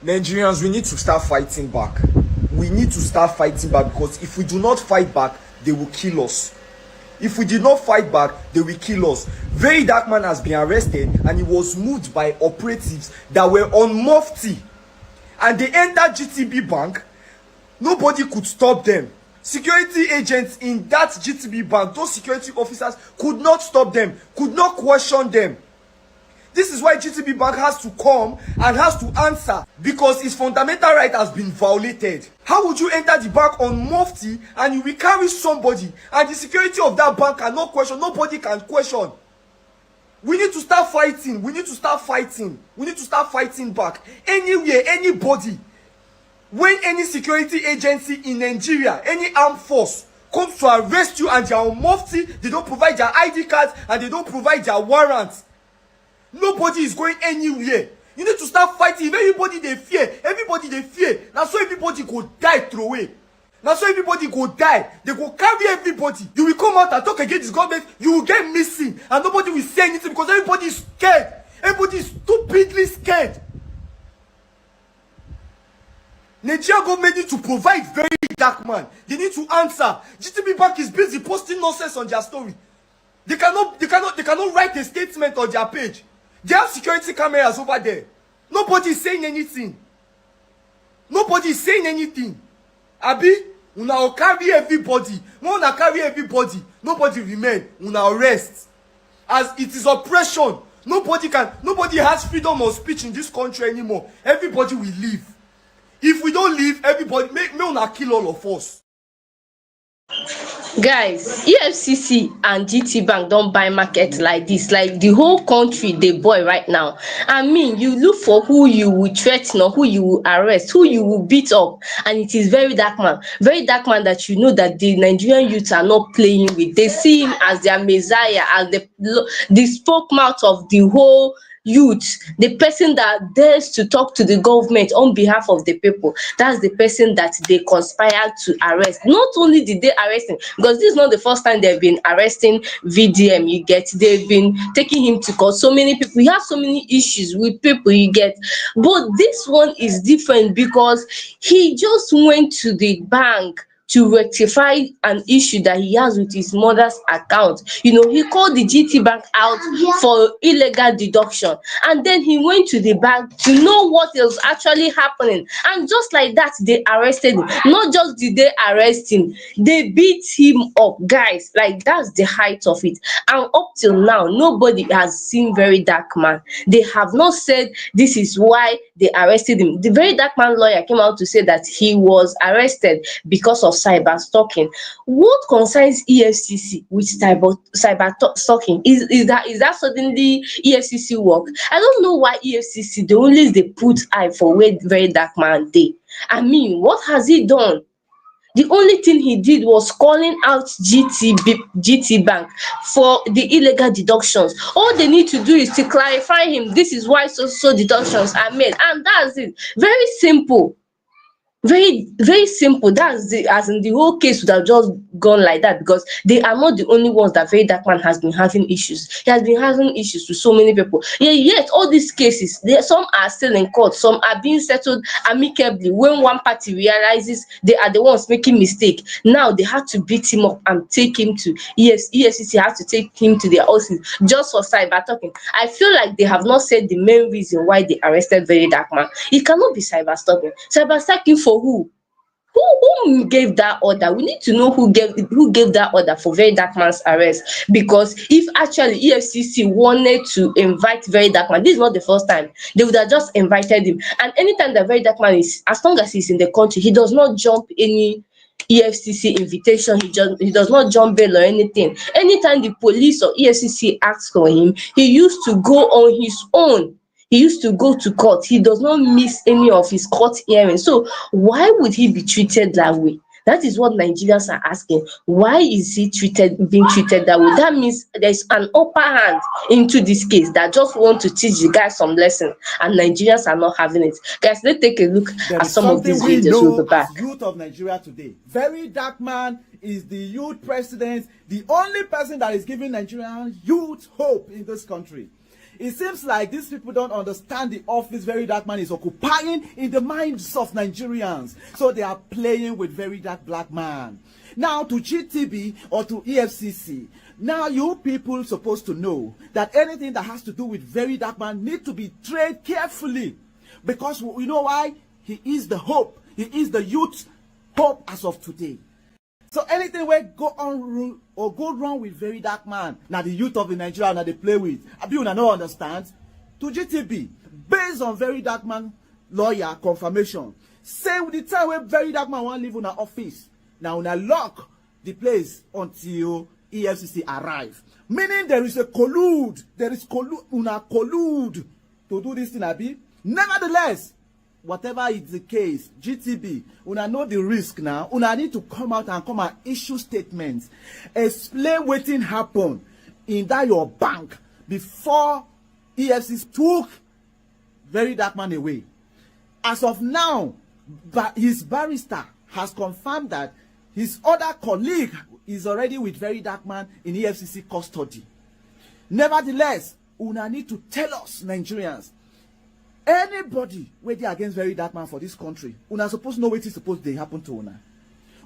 Nigerians, we need to start fighting back. We need to start fighting back, because if we do not fight back, they will kill us. If we did not fight back, they will kill us. Very Dark Man has been arrested and he was moved by operatives that were on Mufti. And they entered Gtbank. Nobody could stop them. Security agents in that Gtbank, those security officers, could not stop them, could not question them. This is why Gtbank has to come and has to answer, because his fundamental right has been violated. How would you enter the bank on Mufti and you will carry somebody and the security of that bank cannot question? Nobody can question. We need to start fighting. We need to start fighting. We need to start fighting back. Anywhere, anybody. When any security agency in Nigeria, any armed force comes to arrest you and they are on Mufti, they don't provide their ID cards and they don't provide their warrants. Nobody is going anywhere. You need to start fighting. If everybody they fear. Now so everybody go die throw away. Now so everybody go die. They go carry everybody. You will come out and talk against this government. You will get missing. And nobody will say anything because everybody is scared. Everybody is stupidly scared. Nigerian government need to provide Very Dark Man. They need to answer. Gtbank is busy posting nonsense on their story. They cannot write a statement on their page. They have security cameras over there. Nobody is saying anything. Nobody is saying anything. Abi, una carry everybody. Una carry everybody. Nobody remain. Una arrest. As it is oppression. Nobody has freedom of speech in this country anymore. Everybody will leave. If we don't leave, everybody may una kill all of us. Guys, Efcc and Gtbank don buy market like this, like the whole country dey boil right now. I mean, you look for who you will threaten or who you will arrest, who you will beat up, and it is Very Dark Man that you know that the Nigerian youth are not playing with. They see him as their messiah, as the spoke mouth of the whole youth, the person that dares to talk to the government on behalf of the people. That's the person that they conspired to arrest. Not only did they arrest him, because this is not the first time they've been arresting VDM, you get, they've been taking him to court. So many people, he has so many issues with people, you get, but this one is different because he just went to the bank to rectify an issue that he has with his mother's account. You know, he called the Gtbank out for illegal deduction, and then he went to the bank to know what was actually happening, and just like that they arrested him. Not just did they arrest him, they beat him up, guys. Like, that's the height of it. And up till now, nobody has seen Very Dark Man. They have not said this is why they arrested him. The Very Dark Man lawyer came out to say that he was arrested because of cyber stalking. What concerns Efcc with cyber stalking? Is that suddenly Efcc work? I don't know why Efcc they always they put eye for where Very Dark Man dey. I mean, what has he done? The only thing he did was calling out Gtbank for the illegal deductions. All they need to do is to clarify him. This is why so deductions are made, and that's it. Very simple. Very, very simple. That's the, as in the whole case would have just gone like that, because they are not the only ones that Very Dark Man has been having issues. He has been having issues with so many people. Yeah, yet all these cases, some are still in court, some are being settled amicably. When one party realizes they are the ones making mistake, now they have to beat him up and take him to EFCC has to take him to their office just for cyber talking. I feel like they have not said the main reason why they arrested Very Dark Man. It cannot be cyber stalking. Cyber stalking for who? Who gave that order? We need to know who gave that order for Very Dark Man's arrest. Because if actually EFCC wanted to invite Very Dark Man, this is not the first time. They would have just invited him. And anytime that Very Dark Man is, as long as he's in the country, he does not jump any EFCC invitation. He does not jump bail or anything. Anytime the police or EFCC asks for him, he used to go on his own. He used to go to court. He does not miss any of his court hearings. So why would he be treated that way? That is what Nigerians are asking. Why is he being treated that way? That means there's an upper hand into this case that just want to teach the guy some lesson, and Nigerians are not having it. Guys, let's take a look at some of these videos. We'll be back. Youth of Nigeria today. Very Dark Man is the youth president, the only person that is giving Nigerian youth hope in this country. It seems like these people don't understand the office Very Dark Man is occupying in the minds of Nigerians. So they are playing with Very Dark Black Man. Now to GTB or to EFCC, now you people supposed to know that anything that has to do with Very Dark Man need to be treated carefully. Because you know why? He is the hope. He is the youth hope as of today. So anything will go on or go wrong with Very Dark Man, now the youth of the Nigeria now they play with. Abi una no understand? To GTB, based on Very Dark Man lawyer confirmation, say with the time when Very Dark Man want leave una office, now una lock the place until EFCC arrive. Meaning there is a collude, una collude to do this thing, Abi. Nevertheless, whatever is the case, GTB, una know the risk now. Una need to come out and issue statements. Explain wetin happen in that your bank before EFCC took Very Dark Man away. As of now, his barrister has confirmed that his other colleague is already with Very Dark Man in EFCC custody. Nevertheless, una need to tell us, Nigerians, anybody wey dey against Very Dark Man for this country, una suppose know wetin suppose dey happen to una.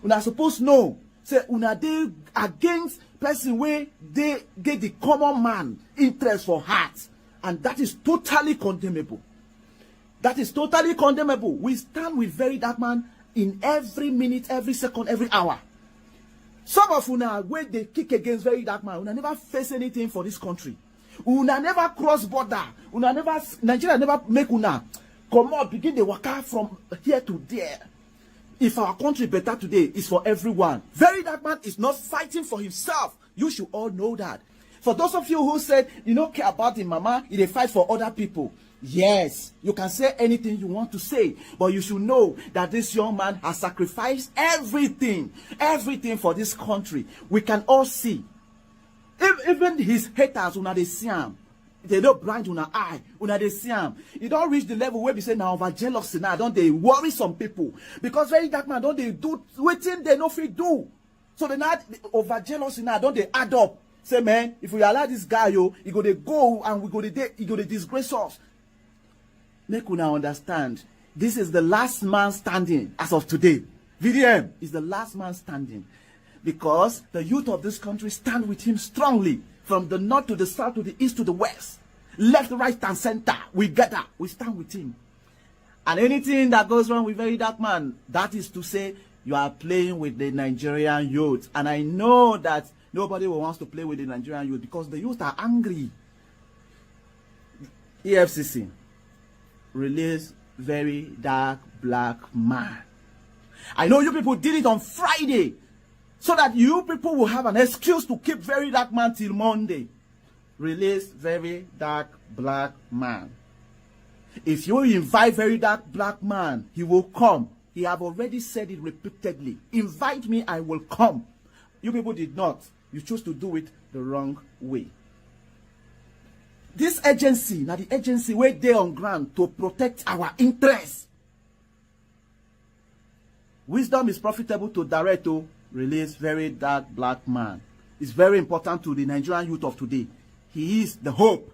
Una suppose know say una dey against person wey dey get the common man interest for heart, and that is totally condemnable. That is totally condemnable. We stand with Very Dark Man in every minute, every second, every hour. Some of una wey dey kick against Very Dark Man, una never face anything for this country. Una never cross border. Nigeria never make una come out, begin the waka from here to there. If our country better today, is for everyone. Very Dark Man is not fighting for himself. You should all know that. For those of you who said you don't care about him, mama, they fight for other people. Yes, you can say anything you want to say, but you should know that this young man has sacrificed everything for this country. We can all see. Even his haters, una dey see am. They don't blind una eye, una dey see am. It don't reach the level where we say now over jealousy now, don't they worry some people? Because Very Dark Man don't they do wetin they no fit do. So they not over jealousy now, don't they add up? Say, man, if we allow this guy, he go to go and he go to disgrace us. Make una understand, this is the last man standing as of today. VDM is the last man standing. Because the youth of this country stand with him strongly. From the north to the south to the east to the west. Left, right and center. We gather. We stand with him. And anything that goes wrong with Very Dark Man, that is to say, you are playing with the Nigerian youth. And I know that nobody wants to play with the Nigerian youth because the youth are angry. EFCC released Very Dark Black Man. I know you people did it on Friday. So that you people will have an excuse to keep Very Dark Man till Monday. Release Very Dark Black Man. If you invite Very Dark Black Man, he will come. He have already said it repeatedly. Invite me, I will come. You people did not. You chose to do it the wrong way. This agency, now the agency where they on ground to protect our interests. Wisdom is profitable to direct to release Very Dark Black Man. It's very important to the Nigerian youth of today. He is the hope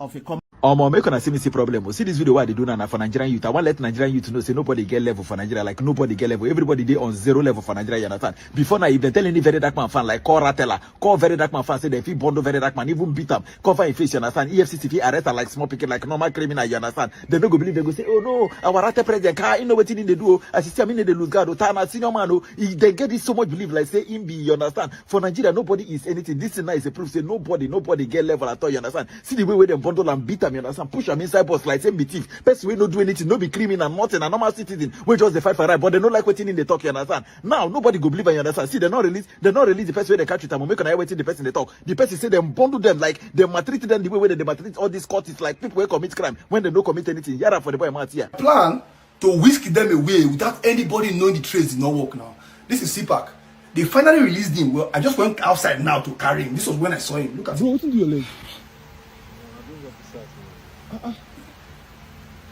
of a common. Make una see me see problem. See this video why they do now for Nigerian youth. I want let Nigerian youth know say nobody get level for Nigeria, like nobody get level. Everybody dey on zero level for Nigeria, you understand? Before now, if they tell any Very Dark Man fan like call Ratella, call Very Dark Man fan say they fit bundle Very Dark Man, even beat them, cover in face, you understand? EFCC fit arrest her like small picket, like normal criminal, you understand? They don't go believe, they go say, oh no, our Ratella president can't know what they do. As you see, I mean they lose guard, Tana senior man, they get this so much belief, like say him be, you understand? For Nigeria, nobody is anything. This is now is a proof, say nobody get level at all, you understand? See the way where they bundle and beat them, you understand? Push them inside boss like same be thief. Person we no do anything, no be criminal, nothing, a normal citizen. We just the fight for right, but they don't like waiting in the talk, you understand? Now nobody go believe and you understand. See, they not release the person where they catch with them, make an eye waiting the person they talk. The person say them bundle them like they maltreat them the way where they maltreat all these courts like people who commit crime when they don't commit anything. Yara for the boy mouth here. Plan to whisk them away without anybody knowing the trades did not work now. This is CPAC. They finally released him. Well, I just went outside now to carry him. This was when I saw him. Look at him. What do your leg?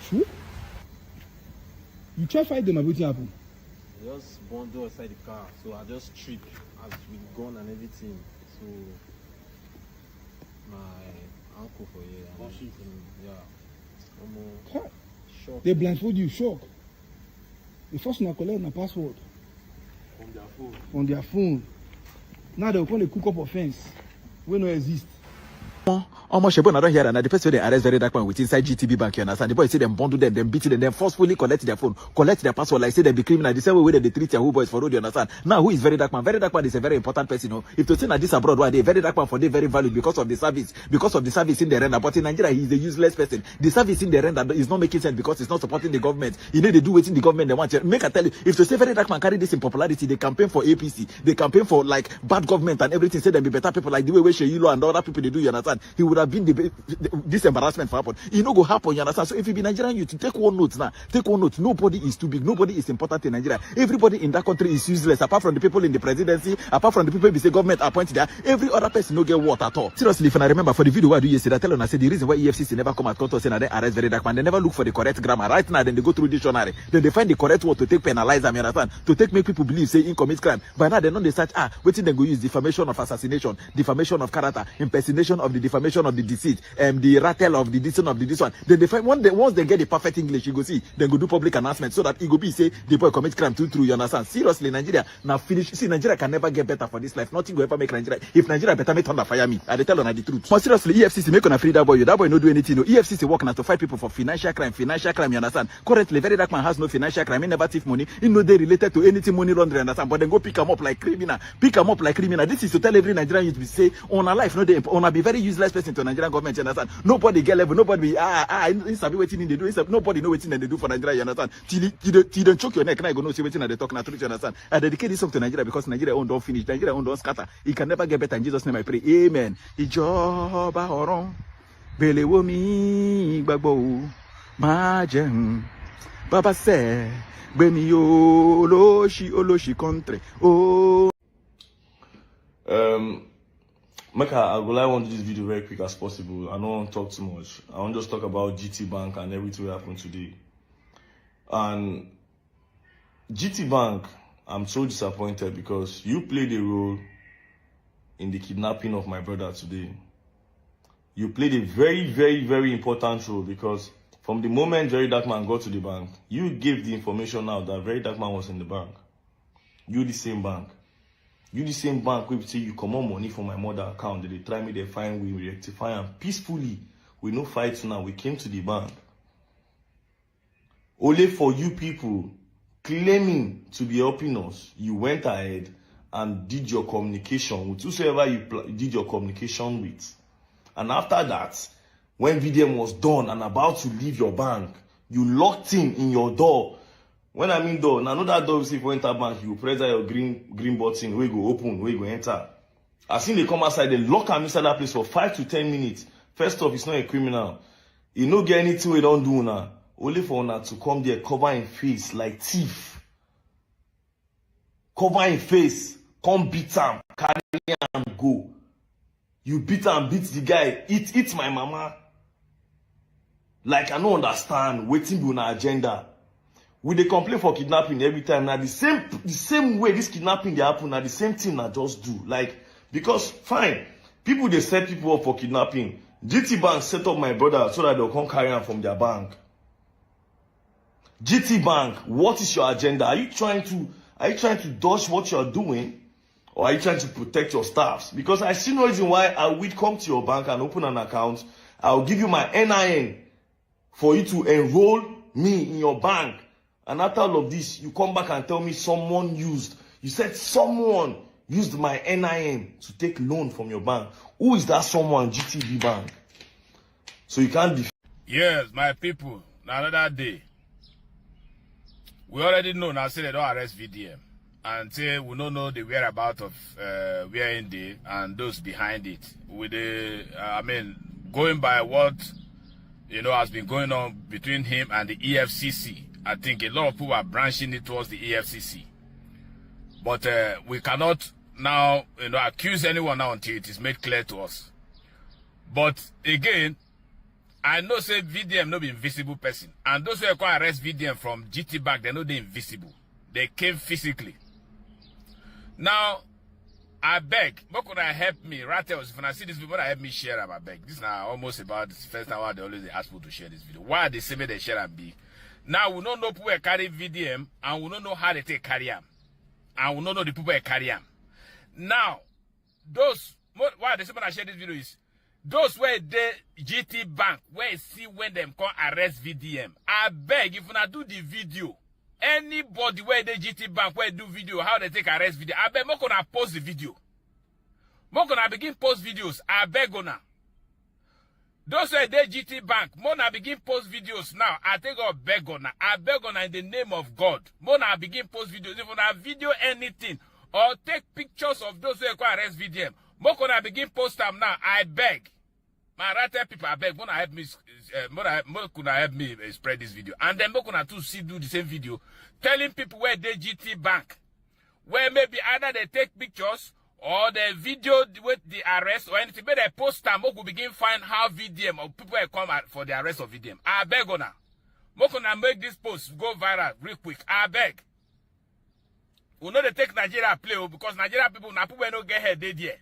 Sure? You try fight them, what happened? They just bundle inside the car, so I just tripped as we gone and everything. So my uncle for you. Yeah. Shock. They blindfold you, shock. The first one collect na password. From their phone. On their phone. Now they will come to cook up offense. We no exist. Almost Shebon, I don't hear that. The person they arrest very dark man with inside Gtbank, you understand? The boy say them bundle them, them beat them, then forcefully collect their phone, collect their password, like say they be criminal. The same way they treat Yahoo boys for road, you understand? Now who is very dark man? Very dark man is a very important person, you know. If to say that this abroad, why they very dark man for they very valued because of the service in the render. But in Nigeria, he is a useless person. The service in the render is not making sense because it's not supporting the government. You know they do waiting the government they want. Make I tell you, if to say very dark man carry this in popularity, they campaign for APC, they campaign for like bad government and everything. Say them be better people like the way Sheyilo and other people they do, you understand? He would have been this embarrassment for happen. It no go happen, you understand? So if you be Nigerian, you to take one note now. Take one note. Nobody is too big. Nobody is important in Nigeria. Everybody in that country is useless. Apart from the people in the presidency, apart from the people who say government appointed there, every other person no get what at all. Seriously, if I remember for the video I do yesterday, I tell you, I said the reason why EFCC never come at court to say that they arrest very dark man, they never look for the correct grammar. Right now, then they go through dictionary. Then they find the correct word to take penalize them, you understand? To take make people believe say in commit crime. By now they know they search waiting they go use defamation of assassination, defamation of character, impersonation of the defamation of the deceit, the rattle of the this one of the this one. Then they find once they get the perfect English, you go see, then go do public announcement so that it go be say the boy commit crime too true, you understand? Seriously, Nigeria now finish. See, Nigeria can never get better for this life. Nothing will ever make Nigeria. If Nigeria better make thunder fire me, I tell you the truth. But seriously, EFCC make on a free that boy. That boy no do anything. No. EFCC work now to fight people for financial crime, you understand? Currently, very dark man has no financial crime. He never thief money. He no they related to anything money laundering, understand? But then go pick him up like criminal. Pick him up like criminal. This is to tell every Nigerian youth to say on a life, no they on a be very useless person to Nigerian government, you understand? Nobody get level, nobody be waiting in the do. Nobody know waiting they do for Nigeria, you understand? Till don't choke your neck, now you go no see waiting at the talk now, you understand? I dedicate this song to Nigeria because Nigeria own don't finish, Nigeria own don't scatter. It can never get better. In Jesus' name I pray. Amen. Ijoba oron belewo mi gbagbo ma jeun baba se gbe mi oloshi country oh. Mecca, I want to do this video very quick as possible. I don't want to talk too much. I want to just talk about Gtbank and everything that happened today. And Gtbank, I'm so disappointed because you played a role in the kidnapping of my brother today. You played a very, very, very important role because from the moment Very Dark Man got to the bank, you gave the information out that Very Dark Man was in the bank. You the same bank. You the same bank where say you come on money from my mother account. They try me, they find we rectify and peacefully. We no fight now. We came to the bank. Only for you people claiming to be helping us, you went ahead and did your communication with whosoever you did your communication with. And after that, when VDM was done and about to leave your bank, you locked him in your door. When I mean door, now know that door, if you enter bank, you press your green button, where you go open, where you go enter. As soon as they come outside, they lock him inside that place for 5 to 10 minutes. First off, it's not a criminal. He no get anything we don't do now. Only for una to come there, cover him face like thief. Cover him face, come beat him, carry him, go. You beat and beat the guy, eat my mama. Like I don't understand, waiting on our agenda. We they complain for kidnapping every time. Now the same way this kidnapping they happen, now the same thing I just do. Like, because fine, people they set people up for kidnapping. Gtbank set up my brother so that they'll come carry him from their bank. Gtbank, what is your agenda? Are you trying to dodge what you're doing? Or are you trying to protect your staffs? Because I see no reason why I would come to your bank and open an account. I'll give you my NIN for you to enroll me in your bank. And after all of this, you come back and tell me someone used. You said someone used my NIN to take loan from your bank. Who is that someone? GTB Bank. So you can't Yes, my people. Now another day. We already know now say they don't arrest VDM. And say we don't know the whereabouts of where in the and those behind it. With the going by what has been going on between him and the EFCC. I think a lot of people are branching it towards the EFCC. But we cannot now accuse anyone now until it is made clear to us. But again, I know say VDM no be invisible person. And those who are going to arrest VDM from Gtbank, they know they're invisible. They came physically. Now, I beg, what could I help me? Rattles, if I see this video, help me share them, I beg. This is now almost about the first time why they always ask people to share this video. Why they say me they share and big? Now we don't know people carry VDM and we don't know how they take carry them. And we don't know the people carry them. Now, those, why they say when I share this video is, those where the Gtbank, where you see when them come arrest VDM. I beg, if you not do the video, anybody where the Gtbank where do video, how they take arrest video, I beg, more gonna post the video. More gonna begin post videos, I beg gonna. Those where the Gtbank, more gonna begin post videos now, I take a beg gonna. I beg gonna in the name of God. More gonna begin post videos. If you not video anything, or take pictures of those who arrest VDM, more gonna begin post them now, I beg. My right people, I beg, more help me, more could help me spread this video. And then more gonna to see do the same video, telling people where they Gtbank, where maybe either they take pictures or the video with the arrest or anything, but they post them, more could begin find how VDM or people come for the arrest of VDM. I beg gonna. More gonna make this post go viral real quick. I beg. We know they take Nigeria play because Nigeria people, now people no get head, they there.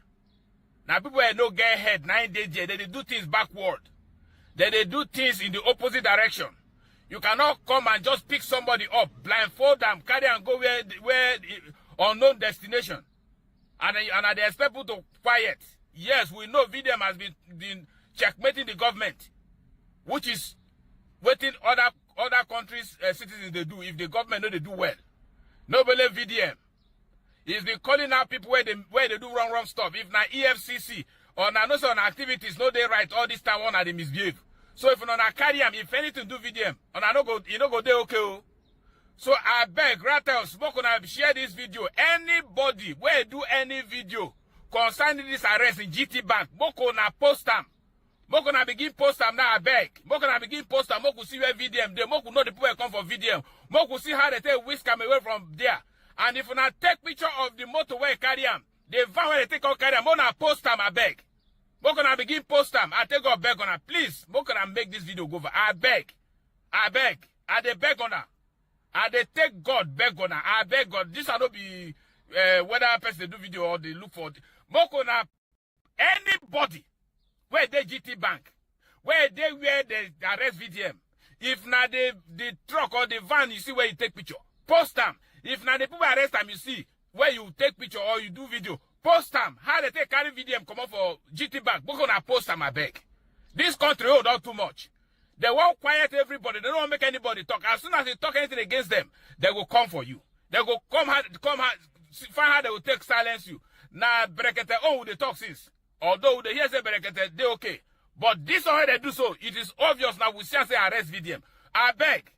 Now people no get head, 9 days there. They do things backward. They do things in the opposite direction. You cannot come and just pick somebody up, blindfold them, carry and go where unknown destination. And they expect people to quiet. Yes, we know VDM has been checkmating the government, which is waiting other countries' citizens they do. If the government know they do well. Nobody VDM. He's been calling out people where they do wrong stuff. If na Efcc or na no some activities, no they right all this time on they misbehave. So if you not carry him, if anything do VDM, and I no go, you no go there okay. So I beg, Rattles, smoke on share this video. Anybody where do any video concerning this arrest in Gtbank, Moko na post them. Moko na begin post them now, I beg. Moko na begin post them, Moko see where VDM, they Moko know the people come for VDM. Moko see how they take whisk them away from there. And if you not take picture of the motor where carry them, the van where they take out carry them, Moko na post them, I beg. Moko na begin post them, I take out beg on her. Please, Moko na make this video go over. I beg. I beg. I dey beg on her. I dey take God beg on her. I beg God. This will not be whether a person they do video or they look for. Moko na anybody where they Gtbank, where they arrest VDM. If not the truck or the van, you see where you take picture, post them. If not the people arrest them, you see where you take picture or you do video, post them. How they take carry VDM come up for Gtbank, we're gonna post them, I beg. This country hold on too much. They won't quiet everybody. They don't want to make anybody talk. As soon as they talk anything against them, they will come for you. They will come find how they will take silence you. Now, Berekete, they talk since. Although they hear say Berekete, they okay. But this one they do so, it is obvious now we shall say arrest VDM. I beg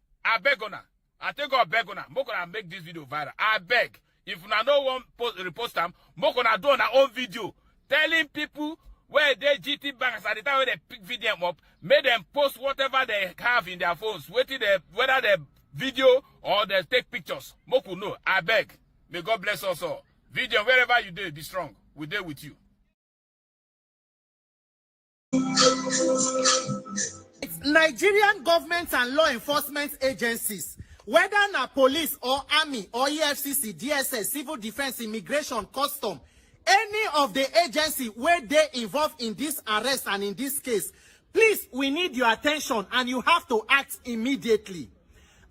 on her. I take out beg on her. More gonna make this video viral. I beg. If you no one repost them, more gonna do on our own video. Telling people where they Gtbank at the time when they pick VDM up, make them post whatever they have in their phones, whether they video or they take pictures. Moku no. I beg. May God bless us all. Video, wherever you do, be strong. We're there with you. It's Nigerian government and law enforcement agencies, whether na police or army or Efcc, DSS, civil defense, immigration, custom, any of the agency where they involved in this arrest and in this case, please, we need your attention and you have to act immediately.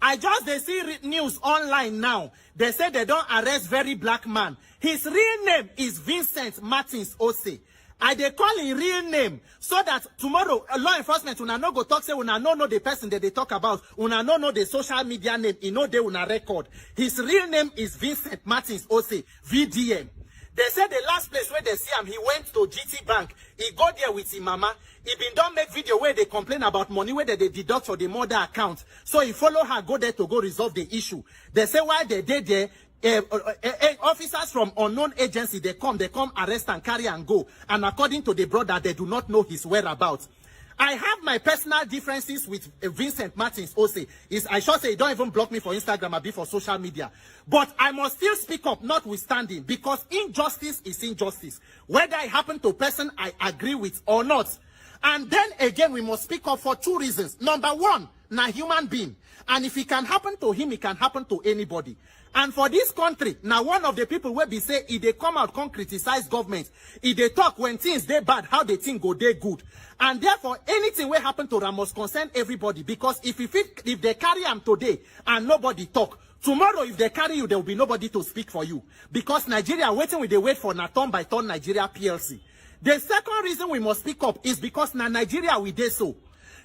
I just they see news online now. They say they don't arrest very black man. His real name is Vincent Martins Ose. I they call him real name so that tomorrow law enforcement una no go talk say una no know the person that they talk about, una no know the social media name, you know they una record. His real name is Vincent Martins Ose, VDM. They said the last place where they see him, he went to Gtbank. He got there with his mama. He been done make video where they complain about money where they deduct for the mother account. So he follow her, go there to go resolve the issue. They say while they did there, officers from unknown agency, they come arrest and carry and go. And according to the brother, they do not know his whereabouts. I have my personal differences with Vincent Martins Ose. I should say, don't even block me for Instagram or be for social media. But I must still speak up, notwithstanding, because injustice is injustice. Whether it happened to a person I agree with or not. And then again, we must speak up for two reasons. Number one, na human being. And if it can happen to him, it can happen to anybody. And for this country, now one of the people will be say, if they come out, come criticize government, if they talk when things they bad, how they think go they good. And therefore, anything will happen to them must concern everybody. Because if they carry them today and nobody talk, tomorrow if they carry you, there will be nobody to speak for you. Because Nigeria waiting with the wait for na turn by turn Nigeria PLC. The second reason we must speak up is because na Nigeria we dey so.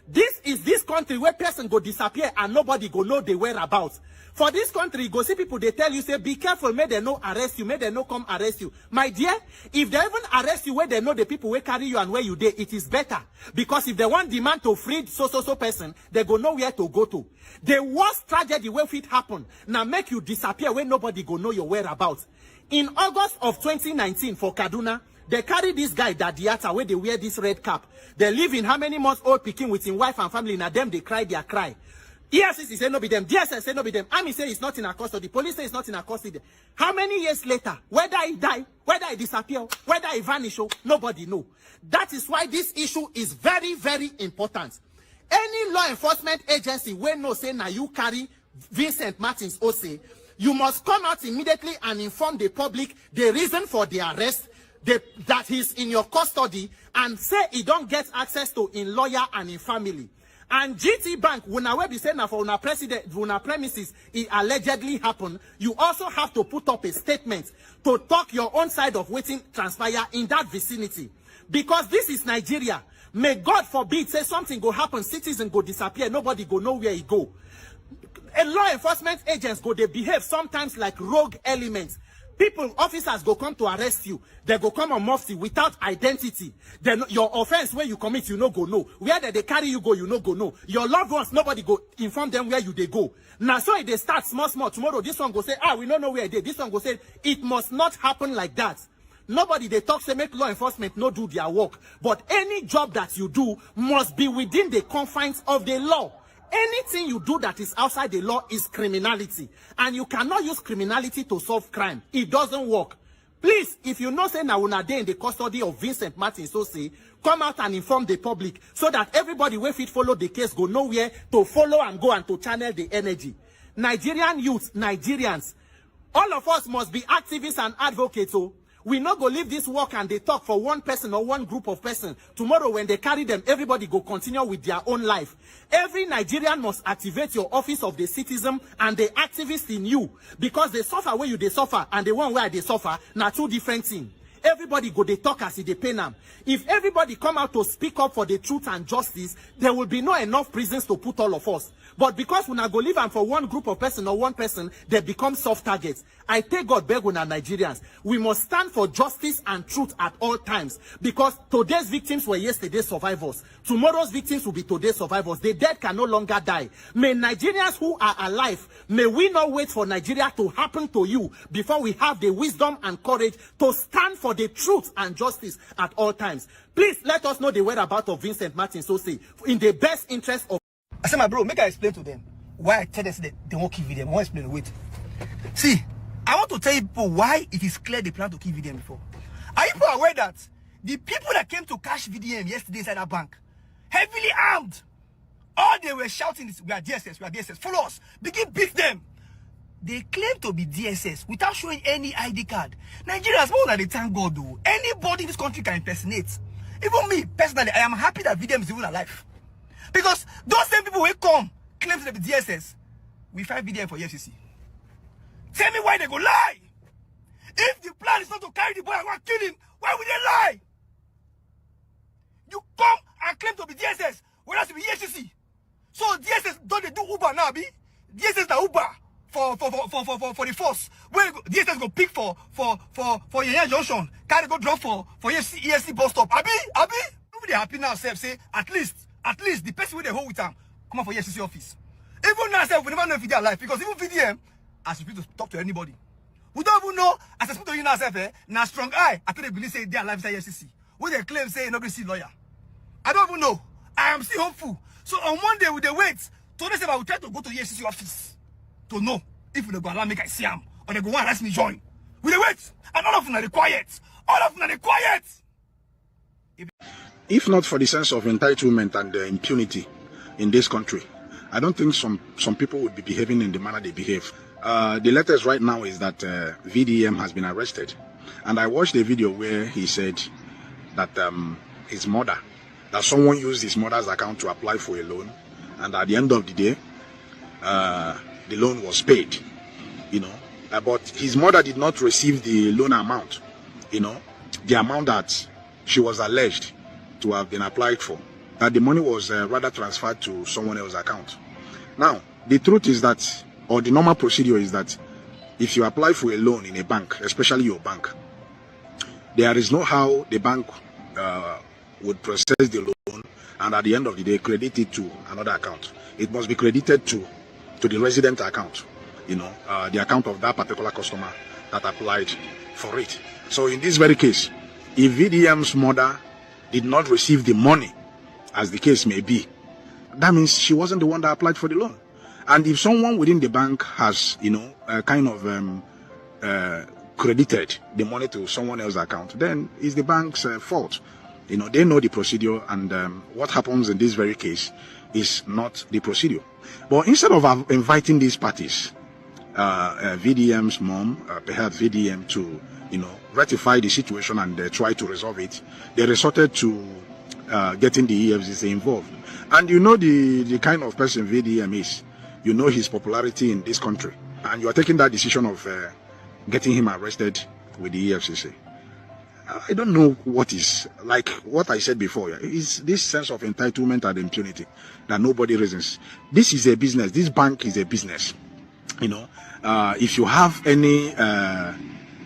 This is this country where person go disappear and nobody go know the whereabouts. For this country, go see people, they tell you, say, be careful, may they no arrest you, may they no come arrest you. My dear, if they even arrest you where they know the people where carry you and where you dey, it is better. Because if they want demand to free so person, they go know where to go to. The worst tragedy will fit happen, now make you disappear when nobody go know your whereabouts. In August of 2019 for Kaduna, they carry this guy, Dadiata, where they wear this red cap. They live in how many months old picking with his wife and family, now them they cry their cry. EFCC say no be them, DSS say no be them, Army say it's not in our custody, police say it's not in our custody. How many years later, whether he die, whether he disappear, whether he vanish, nobody know. That is why this issue is very, very important. Any law enforcement agency when no say now you carry Vincent Martins Ose, you must come out immediately and inform the public the reason for the arrest, that he's in your custody, and say he don't get access to in lawyer and in family. And Gtbank, when I will be saying for una premises, it allegedly happened, you also have to put up a statement to talk your own side of waiting transpire in that vicinity. Because this is Nigeria. May God forbid say something go happen, citizen go disappear, nobody go know where he go. A law enforcement agents go they behave sometimes like rogue elements. People, officers go come to arrest you. They go come on mufti without identity. Then your offense where you commit, you no go know. Where they carry you go, you no go know. Your loved ones, nobody go inform them where you they go. Now so if they start small. Tomorrow this one go say, we don't know where they. This one go say, it must not happen like that. Nobody they talk say make law enforcement no do their work. But any job that you do must be within the confines of the law. Anything you do that is outside the law is criminality. And you cannot use criminality to solve crime. It doesn't work. Please, if you know say now una dey in the custody of Vincent Martins Ose, come out and inform the public so that everybody will fit follow the case go nowhere to follow and go and to channel the energy. Nigerian youth, Nigerians, all of us must be activists and advocates. We not go leave this work and they talk for one person or one group of person. Tomorrow when they carry them, everybody go continue with their own life. Every Nigerian must activate your office of the citizen and the activist in you. Because they suffer where you they suffer and the one where they suffer, now two different things. Everybody go they talk as if they pay them. If everybody come out to speak up for the truth and justice, there will be no enough prisons to put all of us. But because we not go live and for one group of person or one person, they become soft targets. I take God beg on our Nigerians. We must stand for justice and truth at all times. Because today's victims were yesterday's survivors. Tomorrow's victims will be today's survivors. The dead can no longer die. May Nigerians who are alive, may we not wait for Nigeria to happen to you before we have the wisdom and courage to stand for the truth and justice at all times. Please let us know the whereabouts of Vincent Martins Ose in the best interest of. I said, my bro, make I explain to them why I tell them that they won't kill VDM. I won't explain. Wait. See, I want to tell you people why it is clear they plan to kill VDM before. Are you people aware that the people that came to cash VDM yesterday inside that bank, heavily armed, all they were shouting is, we are DSS, follow us, begin beat them. They claim to be DSS without showing any ID card. Nigerians, more than they thank God though. Anybody in this country can impersonate. Even me, personally, I am happy that VDM is even alive. Because those same people will come, claim to be DSS, we find VDM for Efcc. Tell me why they go lie. If the plan is not to carry the boy and kill him, why would they lie? You come and claim to be DSS, whereas to be Efcc. So DSS don't they do Uber now, be? DSS the Uber for the force. Where DSS go pick for Yenya Junction, carry go drop for ESC bus stop. Abi? Nobody happy now, say at least the person with the hold with them come out for EFCC office. Even now, we never know if they're alive because even VDM, as you to talk to anybody, we don't even know. As I speak to you now, now strong eye. I think they believe say they're alive inside EFCC. When they claim say nobody see lawyer, I don't even know. I am still hopeful. So on Monday, we they wait. Today, I will try to go to the EFCC office to know if they go allow me I see them or they go and ask me join. We they wait, and all of them are quiet. All of them are quiet. If not for the sense of entitlement and impunity in this country, I don't think some people would be behaving in the manner they behave. The latest right now is that VDM has been arrested. And I watched a video where he said that his mother, that someone used his mother's account to apply for a loan. And at the end of the day, the loan was paid, you know. But his mother did not receive the loan amount, you know, the amount that she was alleged to have been applied for. The money was rather transferred to someone else's account. Now, the truth is that, or the normal procedure is that, if you apply for a loan in a bank, especially your bank, there is no how the bank would process the loan and at the end of the day credit it to another account. It must be credited to the resident account, you know, the account of that particular customer that applied for it. So in this very case, if VDM's mother did not receive the money, as the case may be, that means she wasn't the one that applied for the loan. And if someone within the bank has, you know, kind of credited the money to someone else's account, then it's the bank's fault. You know, they know the procedure, and what happens in this very case is not the procedure. But instead of inviting these parties, VDM's mom, perhaps VDM, to, you know, rectify the situation and try to resolve it, they resorted to getting the EFCC involved. And you know the kind of person VDM is. You know his popularity in this country, and you are taking that decision of getting him arrested with the EFCC. I don't know what is, like what I said before, is this sense of entitlement and impunity that nobody reasons. This is a business. This bank is a business. You know, if you have any,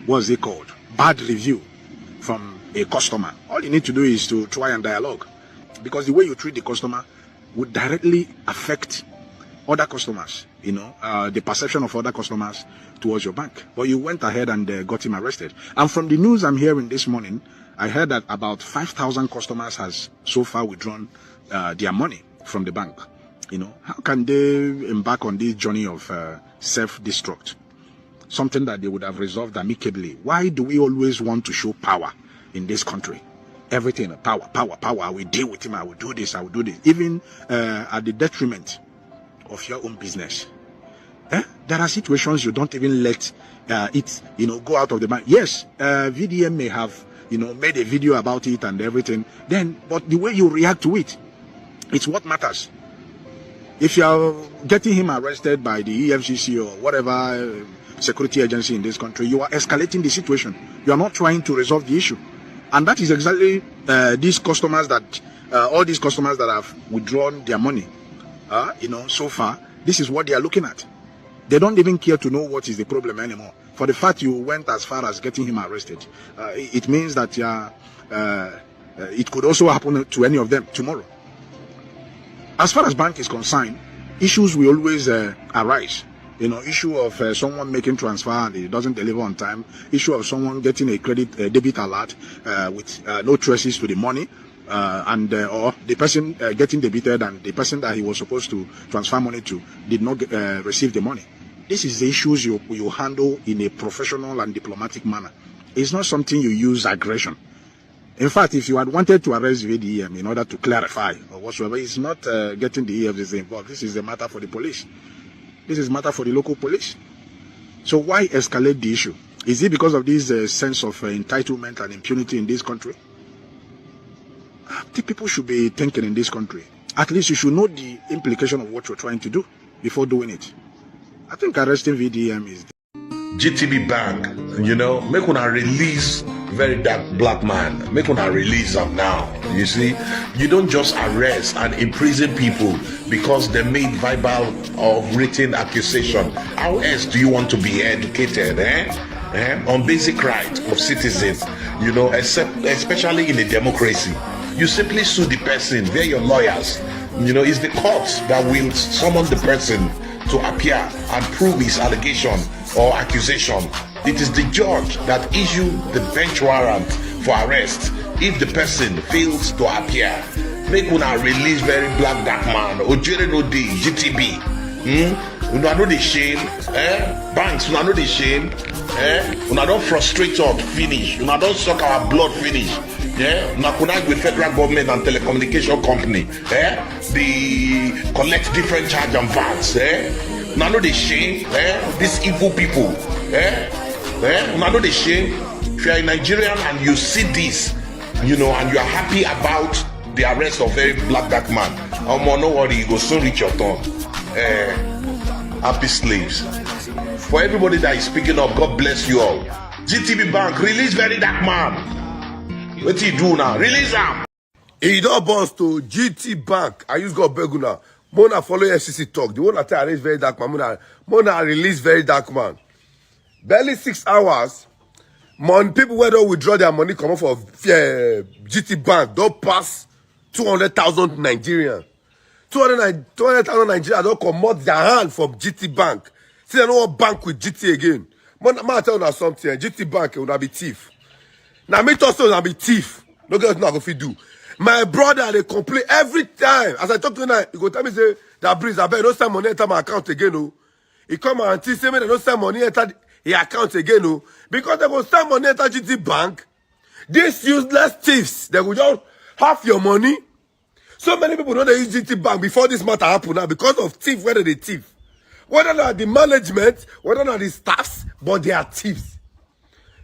what's it called, bad review from a customer, all you need to do is to try and dialogue, because the way you treat the customer would directly affect other customers, you know, the perception of other customers towards your bank. But you went ahead and got him arrested. And from the news I'm hearing this morning, I heard that about 5,000 customers has so far withdrawn their money from the bank. You know, how can they embark on this journey of self-destruct? Something that they would have resolved amicably. Why do we always want to show power in this country? Everything, power. I will deal with him, I will do this, even at the detriment of your own business. There are situations you don't even let it, you know, go out of the bank. Yes, VDM may have, you know, made a video about it and everything. But the way you react to it, it's what matters. If you are getting him arrested by the EFCC or whatever security agency in this country, you are escalating the situation. You are not trying to resolve the issue. And that is exactly these customers that, all these customers that have withdrawn their money, you know, so far, this is what they are looking at. They don't even care to know what is the problem anymore. For the fact you went as far as getting him arrested, it means that it could also happen to any of them tomorrow. As far as bank is concerned, issues will always arise. You know, issue of someone making transfer and it doesn't deliver on time. Issue of someone getting a debit alert with no traces to the money. Or the person getting debited and the person that he was supposed to transfer money to did not receive the money. This is the issues you handle in a professional and diplomatic manner. It's not something you use aggression. In fact, if you had wanted to arrest VDM in order to clarify or whatsoever, it's not getting the EFCC involved. This is a matter for the police. This is a matter for the local police. So why escalate the issue? Is it because of this sense of entitlement and impunity in this country? I think people should be thinking in this country. At least you should know the implication of what you're trying to do before doing it. I think arresting VDM is... GTB Bank, you know, make una release very dark black man. Make una release them now. You see, you don't just arrest and imprison people because they made verbal or written accusation. How else do you want to be educated, on basic rights of citizens, you know, especially in a democracy? You simply sue the person. They're your lawyers. You know, it's the courts that will summon the person to appear and prove his allegation or accusation. It is the judge that issues the bench warrant for arrest if the person fails to appear. Make una release very black dark man. Ojere no dey GTB. Una know the shame. Banks, una know the shame. Una don't frustrate us finish. Una don't suck our blood finish. Yeah, now connect with federal government and telecommunication company. They collect different charge and vats. Now know they shame. These evil people. Now know they shame. If you are a Nigerian and you see this, you know, and you are happy about the arrest of very black man, no worry, you go soon reach your turn. Happy slaves. For everybody that is speaking up, God bless you all. Gtbank, release very dark man. What you do now? Release him. He don't bounce to Gtbank. I use God beg now. Mona follow Efcc talk. The one that I release very dark man. Mona release very dark man. Barely 6 hours. People where don't withdraw their money come off of Gtbank. Don't pass 200,000 Nigerians. 200,000 Nigerians don't come out their hand from Gtbank. See, they don't want bank with GT again. Man, I tell you something. Gtbank will not be thief. Now, me also will not be thief. No girls not going to do. My brother, they complain every time. As I talk to him now, he go tell me, say, that Breeze, I bet no send money enter my account again. No. He come and say me, they don't send money enter his account again. No. Because they go send money enter Gtbank. These useless thieves, they will just have your money. So many people don't use Gtbank before this matter happen now because of thief, whether they thief. Whether not the management, whether not the staffs, but they are thieves.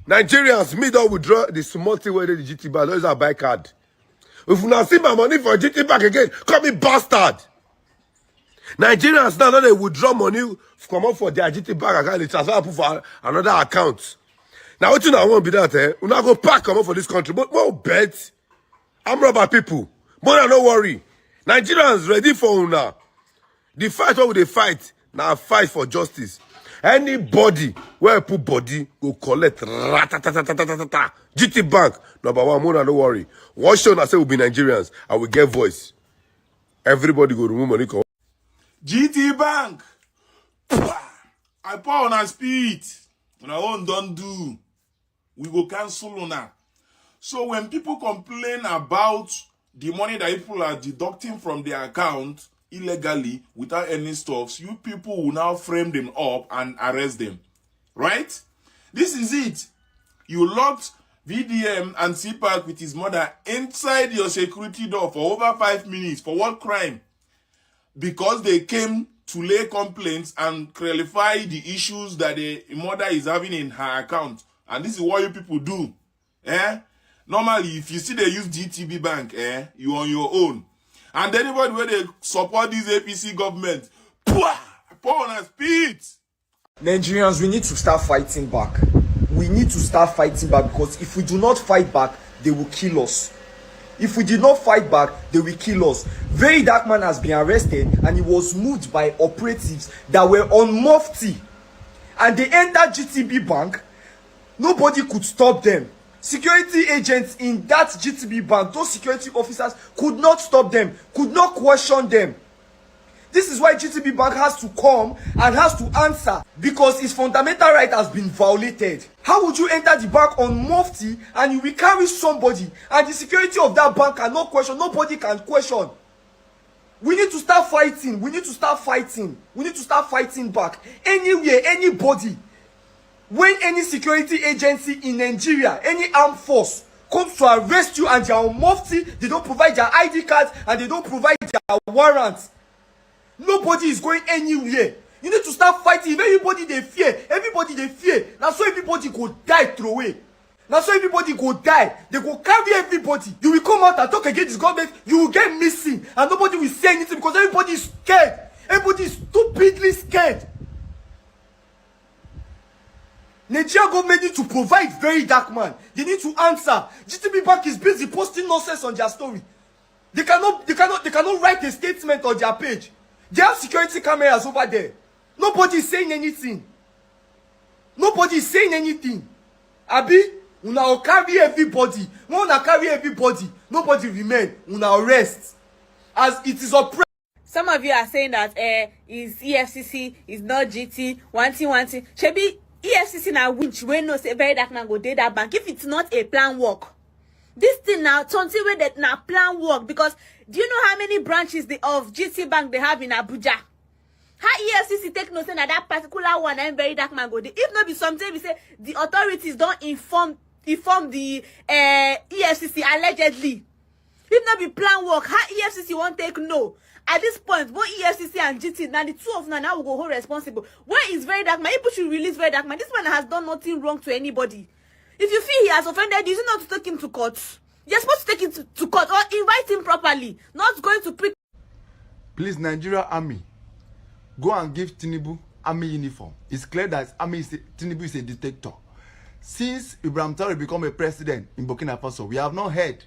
Nigerians, me don't withdraw the small thing where the Gtbank, those are buy card. If you not see my money for Gtbank again, call me bastard. Nigerians now they withdraw money come up for their Gtbank account, they transfer for another account. Now what you not want be that, you not go pack come up for this country, but more bet. I'm rubber people. But don't worry. Nigerians ready for una. The fight what will they fight? Now fight for justice. Anybody where I put body go collect Gtbank. Number one, Mona, don't worry. One show I say will be Nigerians and we get voice. Everybody go remove money. Gtbank. I pour on our speed. When I won't don't do. We go cancel on her. So when people complain about the money that people are deducting from their account illegally without any stuffs, you people will now frame them up and arrest them. Right? This is it. You locked VDM and CPAC with his mother inside your security door for over 5 minutes. For what crime? Because they came to lay complaints and clarify the issues that the mother is having in her account. And this is what you people do. Normally, if you see they use Gtbank, you on your own. And anybody where they support this APC government, pour on a speed. Nigerians, we need to start fighting back. We need to start fighting back because if we do not fight back, they will kill us. If we did not fight back, they will kill us. Very dark man has been arrested and he was moved by operatives that were on mufti. And they entered Gtbank. Nobody could stop them. Security agents in that Gtbank, those security officers could not stop them, could not question them. This is why Gtbank has to come and has to answer because its fundamental right has been violated. How would you enter the bank on mufti and you will carry somebody and the security of that bank cannot question, nobody can question? We need to start fighting. We need to start fighting. We need to start fighting back. Anywhere, anybody. When any security agency in Nigeria, any armed force comes to arrest you and they are on mufti, they don't provide their ID cards and they don't provide their warrants. Nobody is going anywhere. You need to start fighting. If everybody they fear, now so everybody go die throw away. Now so everybody go die. They go carry everybody. You will come out and talk against this government, you will get missing and nobody will say anything because everybody is scared. Everybody is stupidly scared. Nigerian government need to provide very dark man. They need to answer. Gtbank is busy posting nonsense on their story. They cannot write a statement on their page. They have security cameras over there. Nobody is saying anything. Nobody is saying anything. Abi, una carry everybody. When una carry everybody, nobody remain. Una arrest. As it is oppressed. Some of you are saying that is EFCC, is not GT, one thing. Shebi EFCC now winch when no say very dark man go dey that bank if it's not a plan work. This thing now something where that now plan work because do you know how many branches of Gtbank they have in Abuja? How EFCC take notice that that particular one and very dark man go dey? If not be something we say the authorities don't inform inform the EFCC allegedly. If not be plan work, how EFCC won't take no. At this point, both EFCC and GT, now the two of them now will go hold responsible. Where is Very Dark Man? People should release Very Dark Man. This man has done nothing wrong to anybody. If you feel he has offended, you not to take him to court. You're supposed to take him to court or invite him properly, not going to pick. Please, Nigerian Army, go and give Tinubu Army uniform. It's clear that Tinubu is a dictator. Since Ibrahim Traore became a president in Burkina Faso, we have not heard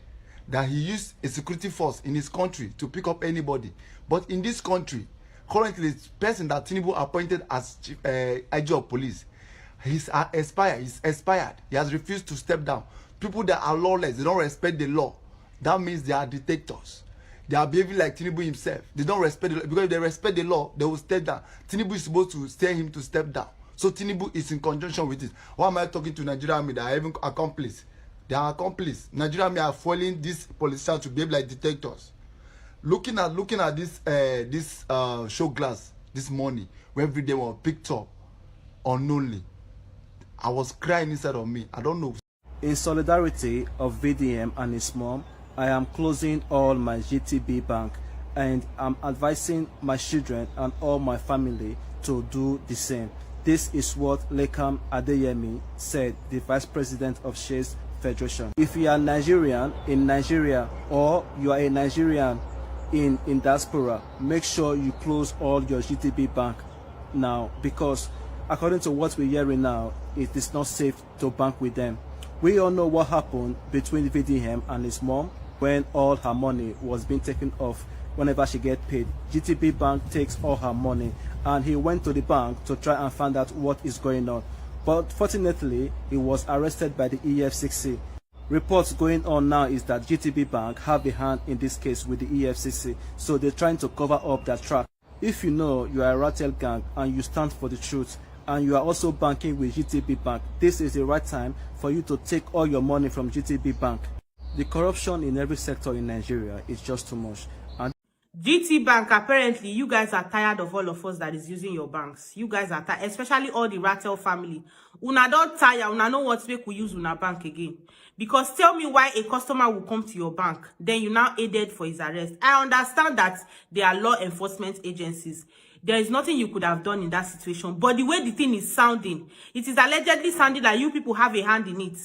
that he used a security force in his country to pick up anybody. But in this country, currently, the person that Tinubu appointed as IG of police, he's expired. He has refused to step down. People that are lawless, they don't respect the law. That means they are dictators. They are behaving like Tinubu himself. They don't respect the law. Because if they respect the law, they will step down. Tinubu is supposed to tell him to step down. So Tinubu is in conjunction with it. Why am I talking to Nigerian Army that are even accomplice? They are accomplice. Nigerian Army are following these politicians to behave like dictators. Looking at this show glass this morning, where every day was picked up unknowingly, I was crying inside of me. I don't know. In solidarity of VDM and his mom, I am closing all my GTB bank, and I'm advising my children and all my family to do the same. This is what Lekam Adeyemi said, the Vice President of Shares Federation. If you are Nigerian in Nigeria, or you are a Nigerian in diaspora, make sure you close all your GTB bank now, because according to what we're hearing now, it is not safe to bank with them. We all know what happened between VDM and his mom when all her money was being taken off whenever she get paid. GTB Bank takes all her money, and he went to the bank to try and find out what is going on. But fortunately, he was arrested by the EFCC. Reports going on now is that GTB Bank have a hand in this case with the EFCC, so they're trying to cover up their track. If you know you are a rattle gang and you stand for the truth, and you are also banking with GTB Bank, this is the right time for you to take all your money from GTB Bank. The corruption in every sector in Nigeria is just too much. And GT Bank, apparently, you guys are tired of all of us that is using your banks. You guys are tired, especially all the Rattle family. Una don't tire, una know what make we use una bank again. Because tell me why a customer will come to your bank, then you now aided for his arrest. I understand that they are law enforcement agencies. There is nothing you could have done in that situation. But the way the thing is sounding, it is allegedly sounding that you people have a hand in it.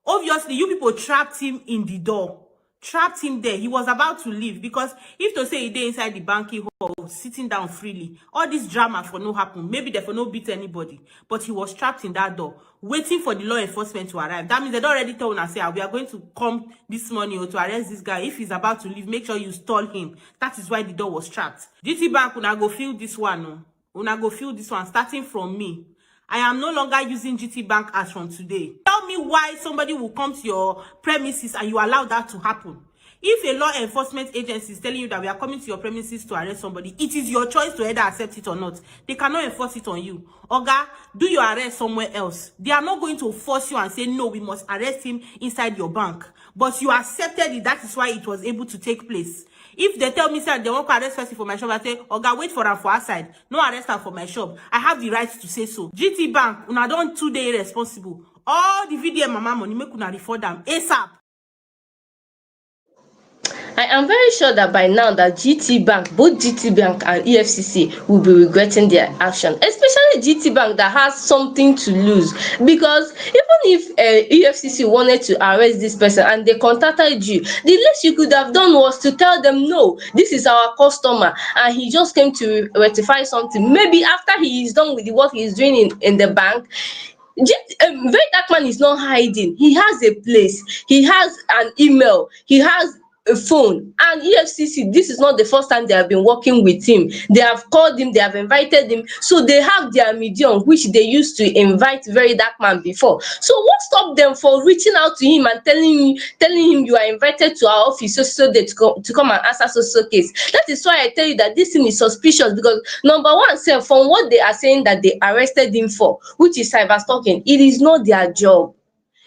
Obviously, you people trapped him in the door. Trapped him there. He was about to leave, because if to say he did inside the banking hall, sitting down freely, all this drama for no happen. Maybe they for no beat anybody. But he was trapped in that door, waiting for the law enforcement to arrive. That means they already told us, say, we are going to come this morning or to arrest this guy. If he's about to leave, make sure you stall him. That is why the door was trapped. GT Bank, una go feel this one. No? Una go feel this one, starting from me. I am no longer using GT Bank as from today. Tell me why somebody will come to your premises and you allow that to happen. If a law enforcement agency is telling you that we are coming to your premises to arrest somebody, it is your choice to either accept it or not. They cannot enforce it on you. Oga, do your arrest somewhere else. They are not going to force you and say, no, we must arrest him inside your bank. But you accepted it. That is why it was able to take place. If they tell me, sir, they won't arrest person for my shop, I say, Oga, wait for her for outside. No arrest her for my shop. I have the right to say so. GT Bank, una don 2 day responsible. All the VDM mama money, make una refund them ASAP. I am very sure that by now that GT Bank, both GT Bank and EFCC will be regretting their action, especially GT Bank that has something to lose. Because even if EFCC wanted to arrest this person and they contacted you, the least you could have done was to tell them, no, this is our customer, and he just came to rectify something. Maybe after he is done with the work he is doing in the bank, Very Dark Man is not hiding. He has a place, he has an email, he has a phone, and EFCC, this is not the first time they have been working with him. They have called him, they have invited him, so they have their medium which they used to invite Very Dark Man before. So what stopped them for reaching out to him and telling him you are invited to our office so that to come and answer so case? That is why I tell you that this thing is suspicious, because number one, sir, from what they are saying that they arrested him for, which is cyber stalking, it is not their job.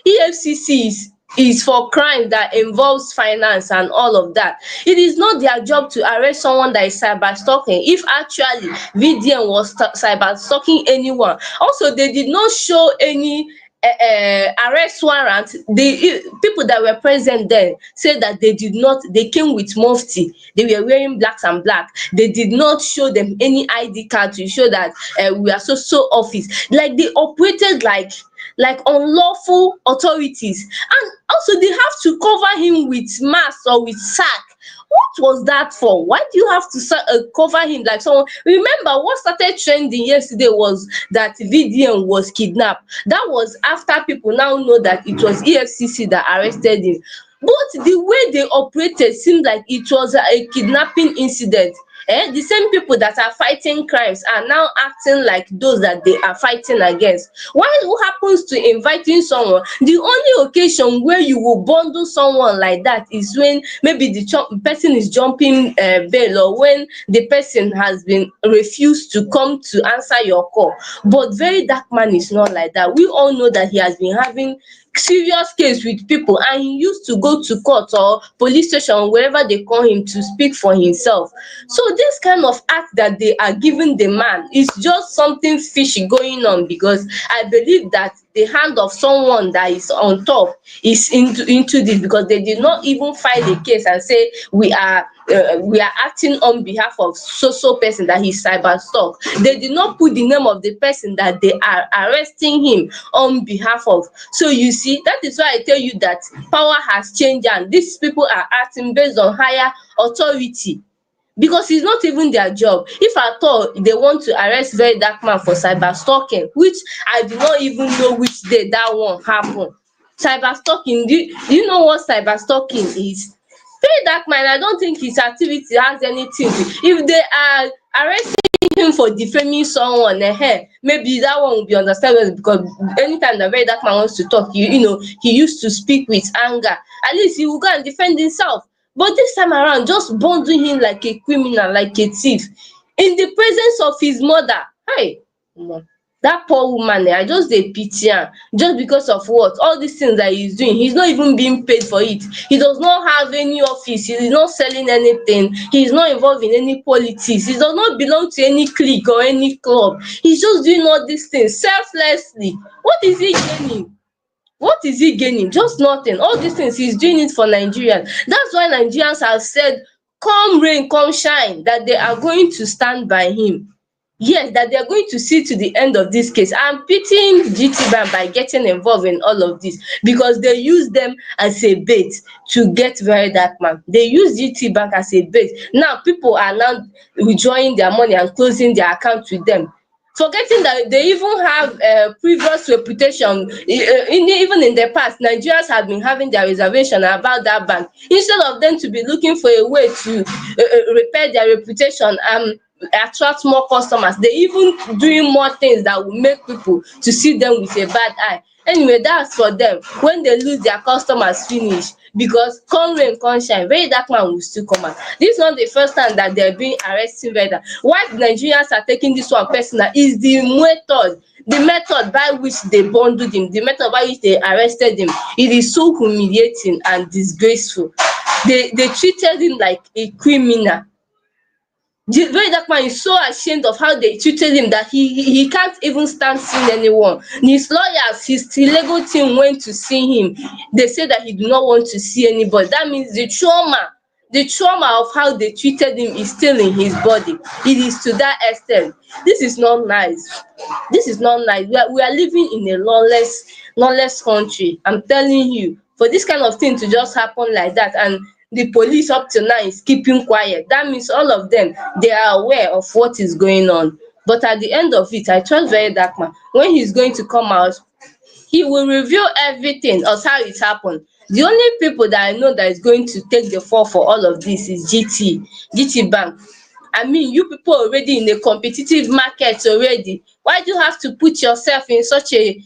EFCC is for crime that involves finance and all of that. It is not their job to arrest someone that is cyber stalking. If actually VDM was cyber stalking anyone, also they did not show any arrest warrant, the people that were present there said that they came with mufti, they were wearing blacks and black, they did not show them any ID card to show that we are so office, like they operated like unlawful authorities. And also they have to cover him with mask or with sack. What was that for? Why do you have to cover him like someone? Remember, what started trending yesterday was that VDM was kidnapped. That was after people now know that it was EFCC that arrested him. But the way they operated seemed like it was a kidnapping incident. The same people that are fighting crimes are now acting like those that they are fighting against. What happens to inviting someone? The only occasion where you will bundle someone like that is when maybe the person is jumping bail, or when the person has been refused to come to answer your call. But Very Dark Man is not like that. We all know that he has been having serious case with people, and he used to go to court or police station, wherever they call him, to speak for himself. So this kind of act that they are giving the man is just something fishy going on, because I believe that the hand of someone that is on top is into this, because they did not even file a case and say we are acting on behalf of so person that he cyber stalk. They did not put the name of the person that they are arresting him on behalf of. So you see, that is why I tell you that power has changed, and these people are acting based on higher authority, because it's not even their job. If at all they want to arrest Very Dark Man for cyber stalking, which I do not even know which day that one happened. Cyber stalking, do you know what cyber stalking is? Very Dark Man, I don't think his activity has anything to, if they are arresting him for defaming someone, maybe that one will be understandable, because anytime the Very Dark Man wants to talk, he used to speak with anger. At least he will go and defend himself. But this time around, just bundling him like a criminal, like a thief, in the presence of his mother. Hey, that poor woman, I just dey pity her, just because of what? All these things that he's doing, he's not even being paid for it. He does not have any office, he is not selling anything, he is not involved in any politics, he does not belong to any clique or any club. He's just doing all these things selflessly. What is he gaining? What is he gaining? Just nothing. All these things, he's doing it for Nigerians. That's why Nigerians have said, come rain, come shine, that they are going to stand by him. Yes, that they are going to see to the end of this case. I'm pitying Gtbank by getting involved in all of this, because they use them as a bait to get Very Dark Man. They use Gtbank as a bait. Now people are now withdrawing their money and closing their account with them, forgetting that they even have previous reputation. Even in the past, Nigerians have been having their reservation about that bank. Instead of them to be looking for a way to repair their reputation and attract more customers, they even doing more things that will make people to see them with a bad eye. Anyway, that's for them. When they lose their customers, finish, because come rain, come shine, Very Dark Man will still come out. This is not the first time that they're being arresting Very Dark. Why the Nigerians are taking this one personal is the method by which they bundled him, the method by which they arrested him. It is so humiliating and disgraceful. They treated him like a criminal. The Very Dark Man is so ashamed of how they treated him that he can't even stand seeing anyone. His lawyers, his legal team went to see him. They said that he do not want to see anybody. That means the trauma of how they treated him is still in his body. It is to that extent. This is not nice. This is not nice. We are living in a lawless country. I'm telling you, for this kind of thing to just happen like that, and the police up to now is keeping quiet, that means all of them, they are aware of what is going on. But at the end of it, I trust Very Dark Man, when he's going to come out, he will reveal everything of how it happened. The only people that I know that is going to take the fall for all of this is Gtbank. I mean, you people already in a competitive market already. Why do you have to put yourself in such a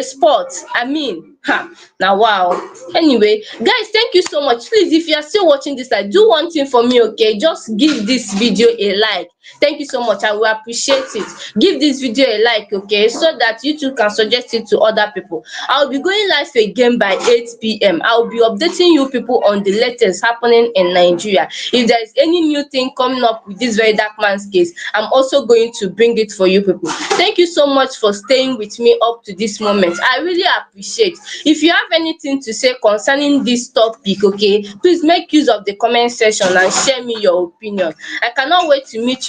spot? I mean, Ha, now wow. Anyway, guys, thank you so much. Please, if you are still watching this, like, do one thing for me, okay? Just give this video a like. Thank you so much. I will appreciate it. Give this video a like, okay, so that you too can suggest it to other people. I'll be going live again by 8 p.m. I'll be updating you people on the latest happening in Nigeria. If there is any new thing coming up with this very dark man's case, I'm also going to bring it for you people. Thank you so much for staying with me up to this moment. I really appreciate. If you have anything to say concerning this topic, okay, please make use of the comment section and share me your opinion. I cannot wait to meet you